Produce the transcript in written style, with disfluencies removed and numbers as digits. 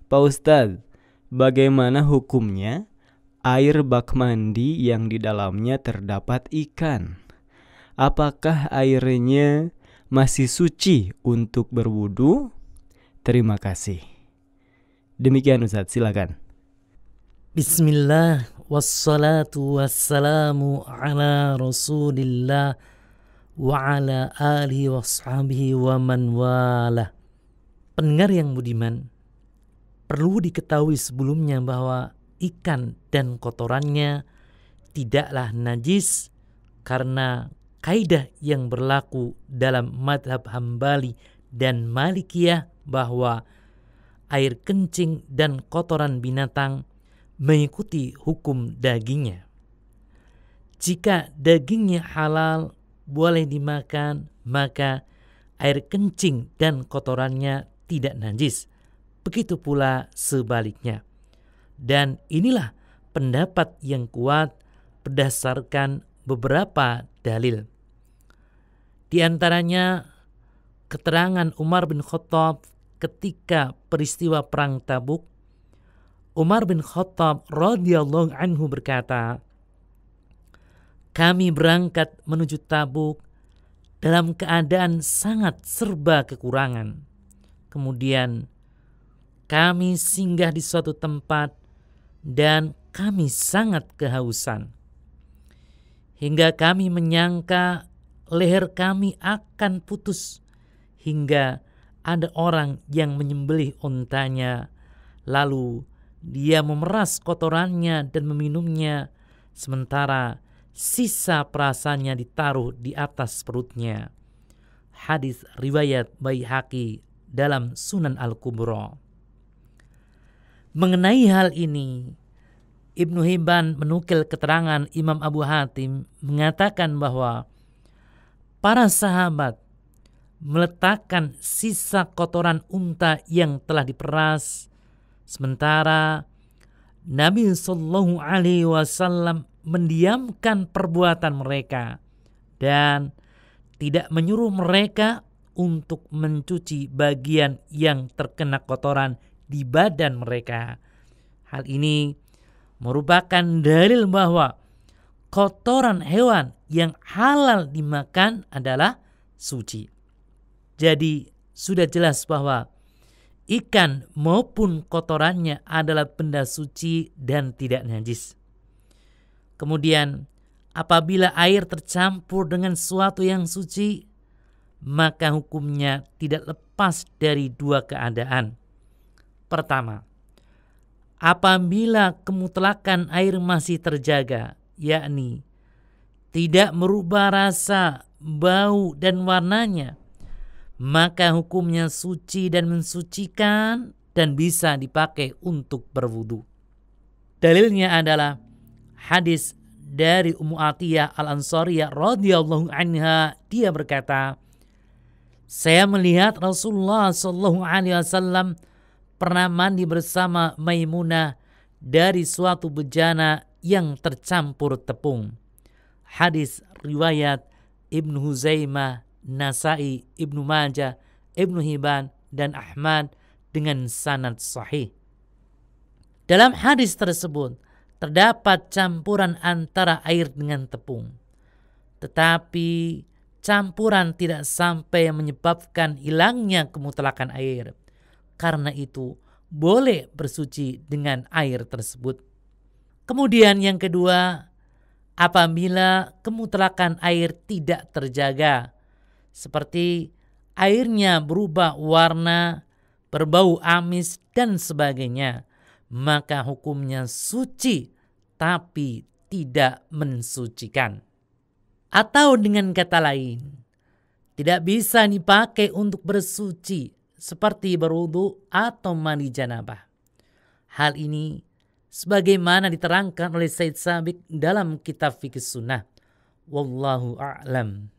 Pak Ustadz, bagaimana hukumnya air bak mandi yang di dalamnya terdapat ikan? Apakah airnya masih suci untuk berwudu? Terima kasih. Demikian Ustadz, silakan. Bismillah, wassalatu wassalamu ala rasulillah wa ala alihi wa sahbihi wa man wala. Pendengar yang budiman, perlu diketahui sebelumnya bahwa ikan dan kotorannya tidaklah najis karena kaidah yang berlaku dalam madhab Hambali dan Malikiyah bahwa air kencing dan kotoran binatang mengikuti hukum dagingnya. Jika dagingnya halal boleh dimakan, maka air kencing dan kotorannya tidak najis. Begitu pula sebaliknya. Dan inilah pendapat yang kuat berdasarkan beberapa dalil. Di antaranya keterangan Umar bin Khattab ketika peristiwa perang Tabuk. Umar bin Khattab radhiyallahu anhu berkata, kami berangkat menuju Tabuk dalam keadaan sangat serba kekurangan. Kemudian kami singgah di suatu tempat dan kami sangat kehausan. Hingga kami menyangka leher kami akan putus. Hingga ada orang yang menyembelih untanya. Lalu dia memeras kotorannya dan meminumnya. Sementara sisa perasannya ditaruh di atas perutnya. Hadis riwayat Baihaqi dalam Sunan Al-Kubra. Mengenai hal ini, Ibnu Hibban menukil keterangan Imam Abu Hatim mengatakan bahwa para sahabat meletakkan sisa kotoran unta yang telah diperas, sementara Nabi Sallallahu Alaihi Wasallam mendiamkan perbuatan mereka dan tidak menyuruh mereka untuk mencuci bagian yang terkena kotoran di badan mereka. Hal ini merupakan dalil bahwa kotoran hewan yang halal dimakan adalah suci. Jadi sudah jelas bahwa ikan maupun kotorannya adalah benda suci dan tidak najis. Kemudian apabila air tercampur dengan sesuatu yang suci, maka hukumnya tidak lepas dari dua keadaan. Pertama, apabila kemutlakan air masih terjaga, yakni tidak merubah rasa, bau, dan warnanya, maka hukumnya suci dan mensucikan dan bisa dipakai untuk berwudu. Dalilnya adalah hadis dari Ummu Atiyah Al-Ansariyah radhiyallahu anha. Dia berkata, saya melihat Rasulullah sallallahu alaihi wasallam pernah mandi bersama Maimunah dari suatu bejana yang tercampur tepung. Hadis riwayat Ibnu Huzaimah, Nasai, Ibnu Majah, Ibnu Hibban, dan Ahmad dengan sanad sahih. Dalam hadis tersebut terdapat campuran antara air dengan tepung. Tetapi campuran tidak sampai menyebabkan hilangnya kemutlakan air. Karena itu boleh bersuci dengan air tersebut. Kemudian yang kedua, apabila kemutlakan air tidak terjaga, seperti airnya berubah warna, berbau amis dan sebagainya, maka hukumnya suci tapi tidak mensucikan. Atau dengan kata lain, tidak bisa dipakai untuk bersuci seperti berwudu atau mandi janabah. Hal ini sebagaimana diterangkan oleh Said Sabiq dalam kitab Fiqh Sunnah. Wallahu a'lam.